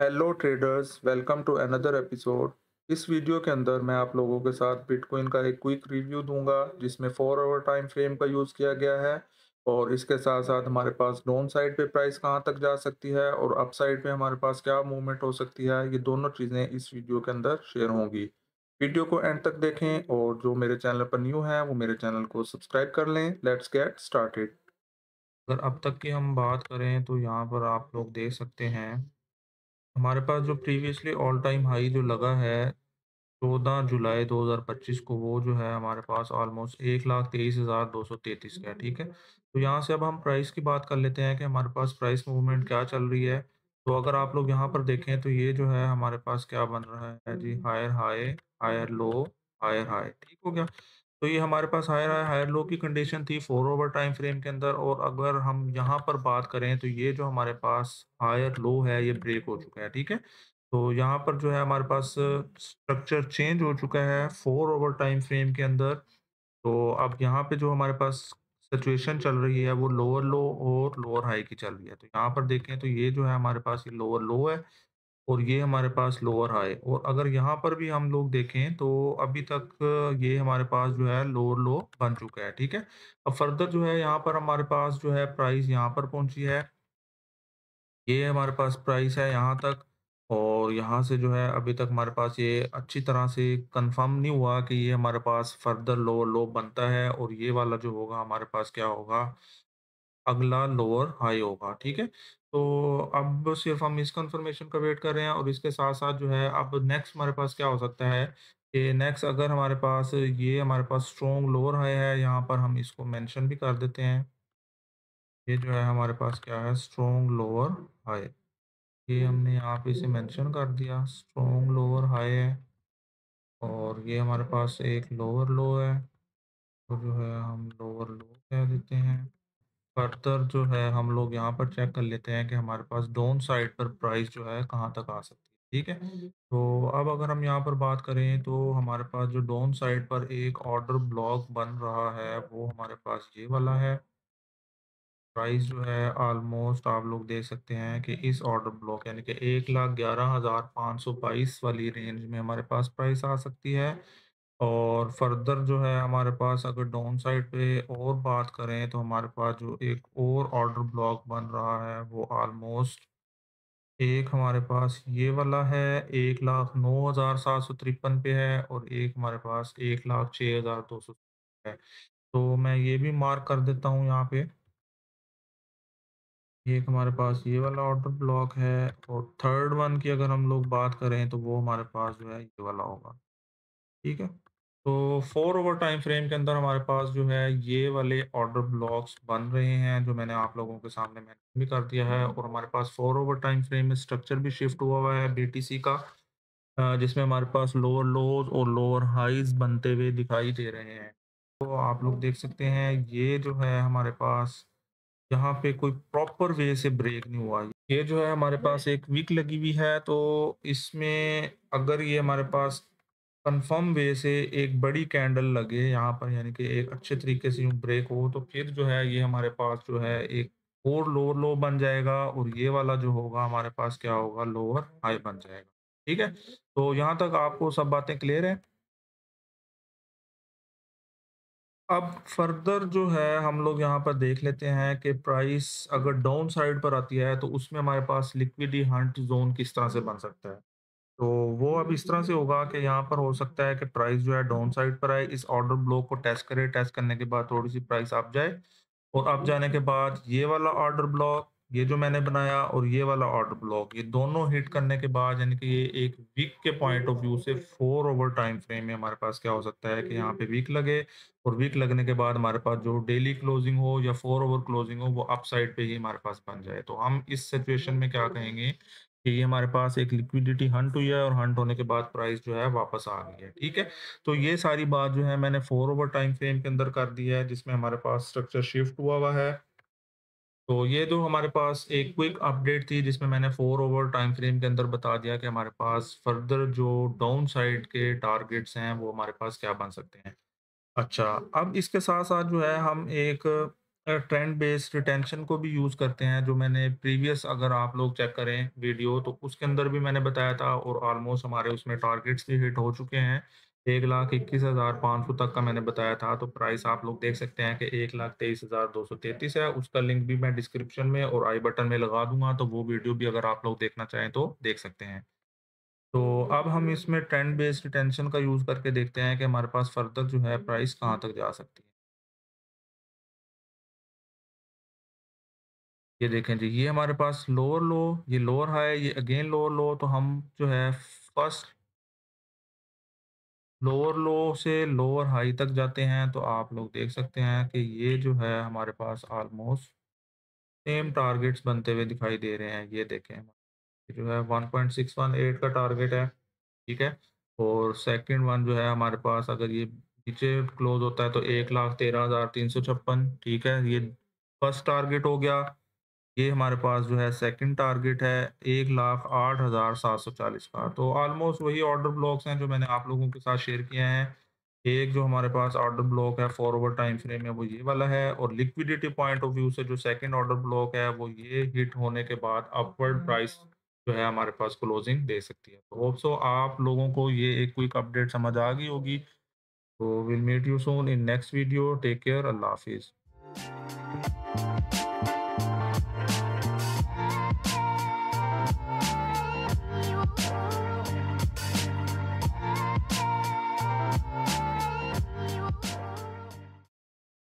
Hello traders, welcome to another episode. इस video के अंदर मैं आप लोगों के साथ बिटकॉइन का एक क्विक रिव्यू दूंगा जिसमें 4 आवर टाइम फ्रेम का यूज़ किया गया है। और इसके साथ साथ हमारे पास डाउन साइड पे प्राइस कहां तक जा सकती है और अप साइड पे हमारे पास क्या मूवमेंट हो सकती है, ये दोनों चीज़ें इस वीडियो के अंदर शेयर होंगी। वीडियो को एंड तक देखें और जो मेरे चैनल पर न्यू है वो मेरे चैनल को सब्सक्राइब कर लें। Let's get started. अगर अब तक की हम बात करें तो यहाँ पर आप लोग देख सकते हैं हमारे पास जो प्रीवियसली ऑल टाइम हाई जो लगा है 14 जुलाई 2025 को, वो जो है हमारे पास ऑलमोस्ट 1,23,233 का है। ठीक है, तो यहाँ से अब हम प्राइस की बात कर लेते हैं कि हमारे पास प्राइस मूवमेंट क्या चल रही है। तो अगर आप लोग यहाँ पर देखें तो ये जो है हमारे पास क्या बन रहा है जी, higher high, higher low, higher high. ठीक हो गया। तो ये हमारे पास हायर हाई हायर लो की कंडीशन थी 4 ओवर टाइम फ्रेम के अंदर। और अगर हम यहाँ पर बात करें तो ये जो हमारे पास हायर लो है ये ब्रेक हो चुका है। ठीक है, तो यहाँ पर जो है हमारे पास स्ट्रक्चर चेंज हो चुका है 4 ओवर टाइम फ्रेम के अंदर। तो अब यहाँ पे जो हमारे पास सिचुएशन चल रही है वो लोअर लो और लोअर हाई की चल रही है। तो यहाँ पर देखें तो ये जो है हमारे पास ये लोअर लो है और ये हमारे पास लोअर हाई। और अगर यहाँ पर भी हम लोग देखें तो अभी तक ये हमारे पास जो है लोअर लो बन चुका है। ठीक है, अब फर्दर जो है यहाँ पर हमारे पास जो है प्राइस यहाँ पर पहुंची है। ये हमारे पास प्राइस है यहाँ तक। और यहाँ से जो है अभी तक हमारे पास ये अच्छी तरह से कंफर्म नहीं हुआ कि ये हमारे पास फर्दर लोअर लो बनता है और ये वाला जो होगा हमारे पास क्या होगा, अगला लोअर हाई होगा। ठीक है, तो अब सिर्फ हम इस कंफर्मेशन का वेट कर रहे हैं। और इसके साथ साथ जो है अब नेक्स्ट हमारे पास क्या हो सकता है कि नेक्स्ट अगर हमारे पास ये हमारे पास स्ट्रॉन्ग लोअर हाई है, यहाँ पर हम इसको मेंशन भी कर देते हैं। ये जो है हमारे पास क्या है, स्ट्रॉन्ग लोअर हाई। ये हमने यहाँ पे इसे मेंशन कर दिया, स्ट्रॉन्ग लोअर हाई है। और ये हमारे पास एक लोअर लो है, तो जो है हम लोअर लो कह देते हैं। फर्दर जो है हम लोग यहाँ पर चेक कर लेते हैं कि हमारे पास डाउन साइड पर प्राइस जो है कहाँ तक आ सकती है। ठीक है, तो अब अगर हम यहाँ पर बात करें तो हमारे पास जो डाउन साइड पर एक ऑर्डर ब्लॉक बन रहा है वो हमारे पास ये वाला है। प्राइस जो है ऑलमोस्ट आप लोग देख सकते हैं कि इस ऑर्डर ब्लॉक यानी कि 1,11,522 वाली रेंज में हमारे पास प्राइस आ सकती है। और फर्दर जो है हमारे पास अगर डाउन साइड पे और बात करें तो हमारे पास जो एक और ऑर्डर ब्लॉक बन रहा है वो ऑलमोस्ट एक हमारे पास ये वाला है, 1,09,753 पे है। और एक हमारे पास 1,06,200 है। तो मैं ये भी मार्क कर देता हूँ यहाँ पे। एक हमारे पास ये वाला ऑर्डर ब्लॉक है। और थर्ड वन की अगर हम लोग बात करें तो वो हमारे पास जो है ये वाला होगा। ठीक है, तो 4 ओवर टाइम फ्रेम के अंदर हमारे पास जो है ये वाले ऑर्डर ब्लॉक्स बन रहे हैं जो मैंने आप लोगों के सामने मैंने भी कर दिया है। और हमारे पास 4 ओवर टाइम फ्रेम में स्ट्रक्चर भी शिफ्ट हुआ हुआ है बीटीसी का, जिसमें हमारे पास लोअर लोज और लोअर हाइज बनते हुए दिखाई दे रहे हैं। तो आप लोग देख सकते हैं ये जो है हमारे पास यहाँ पे कोई प्रॉपर वे से ब्रेक नहीं हुआ। ये जो है हमारे पास एक वीक लगी हुई है। तो इसमें अगर ये हमारे पास कंफर्म वे से एक बड़ी कैंडल लगे यहाँ पर यानी कि एक अच्छे तरीके से यूँ ब्रेक हो तो फिर जो है ये हमारे पास जो है एक और लोअर लो बन जाएगा। और ये वाला जो होगा हमारे पास क्या होगा, लोअर हाई बन जाएगा। ठीक है, तो यहाँ तक आपको सब बातें क्लियर है। अब फर्दर जो है हम लोग यहाँ पर देख लेते हैं कि प्राइस अगर डाउन साइड पर आती है तो उसमें हमारे पास लिक्विडी हंट जोन किस तरह से बन सकता है। तो वो अब इस तरह से होगा कि यहाँ पर हो सकता है कि प्राइस जो है डाउन साइड पर आए, इस ऑर्डर ब्लॉक को टेस्ट करे, टेस्ट करने के बाद थोड़ी सी प्राइस अप जाए। और अप जाने के बाद ये वाला ऑर्डर ब्लॉक, ये जो मैंने बनाया, और ये वाला ऑर्डर ब्लॉक, ये दोनों हिट करने के बाद यानी कि ये एक वीक के पॉइंट ऑफ व्यू से 4 ओवर टाइम फ्रेम में हमारे पास क्या हो सकता है कि यहाँ पे वीक लगे। और वीक लगने के बाद हमारे पास जो डेली क्लोजिंग हो या 4 ओवर क्लोजिंग हो वो अप साइड पे ही हमारे पास बन जाए। तो हम इस सिचुएशन में क्या कहेंगे कि ये हमारे पास एक लिक्विडिटी हंट हुई है और हंट होने के बाद प्राइस जो है वापस आ गई है। ठीक है, तो ये सारी बात जो है मैंने 4 ओवर टाइम फ्रेम के अंदर कर दी है जिसमें हमारे पास स्ट्रक्चर शिफ्ट हुआ हुआ है। तो ये जो हमारे पास एक क्विक अपडेट थी जिसमें मैंने 4 ओवर टाइम फ्रेम के अंदर बता दिया कि हमारे पास फर्दर जो डाउन साइड के टारगेट्स हैं वो हमारे पास क्या बन सकते हैं। अच्छा, अब इसके साथ साथ जो है हम एक ट्रेंड बेस्ड रिटेंशन को भी यूज़ करते हैं, जो मैंने प्रीवियस अगर आप लोग चेक करें वीडियो तो उसके अंदर भी मैंने बताया था और ऑलमोस्ट हमारे उसमें टारगेट्स भी हिट हो चुके हैं। 1,21,500 तक का मैंने बताया था, तो प्राइस आप लोग देख सकते हैं कि 1,23,233 है। उसका लिंक भी मैं डिस्क्रिप्शन में और आई बटन में लगा दूँगा, तो वो वीडियो भी अगर आप लोग देखना चाहें तो देख सकते हैं। तो अब हम इसमें ट्रेंड बेस्ड रिटेंशन का यूज़ करके देखते हैं कि हमारे पास फर्दर जो है प्राइस कहाँ तक जा सकती है। ये देखें जी, ये हमारे पास लोअर लो, ये लोअर हाई, ये अगेन लोअर लो, तो हम जो है फर्स्ट लोअर लो से लोअर हाई तक जाते हैं, तो आप लोग देख सकते हैं कि ये जो है हमारे पास ऑलमोस्ट सेम टारगेट्स बनते हुए दिखाई दे रहे हैं। ये देखें, ये जो है 1.618 का टारगेट है, ठीक है? और सेकंड वन जो है हमारे पास, अगर ये नीचे क्लोज़ होता है तो 1,13,356, ठीक है? ये फर्स्ट टारगेट हो गया। ये हमारे पास जो है सेकंड टारगेट है 1,08,740 का। तो ऑलमोस्ट वही ऑर्डर ब्लॉक्स हैं जो मैंने आप लोगों के साथ शेयर किए हैं। एक जो हमारे पास ऑर्डर ब्लॉक है फॉरवर्ड टाइम फ्रेम में, वो ये वाला है, और लिक्विडिटी पॉइंट ऑफ व्यू से जो सेकंड ऑर्डर ब्लॉक है वो ये हिट होने के बाद अपवर्ड प्राइस जो है हमारे पास क्लोजिंग दे सकती है। तो होप सो आप लोगों को ये एक क्विक अपडेट समझ आ गई होगी। तो will meet you soon in next video. Take care. अल्लाह हाफिज़।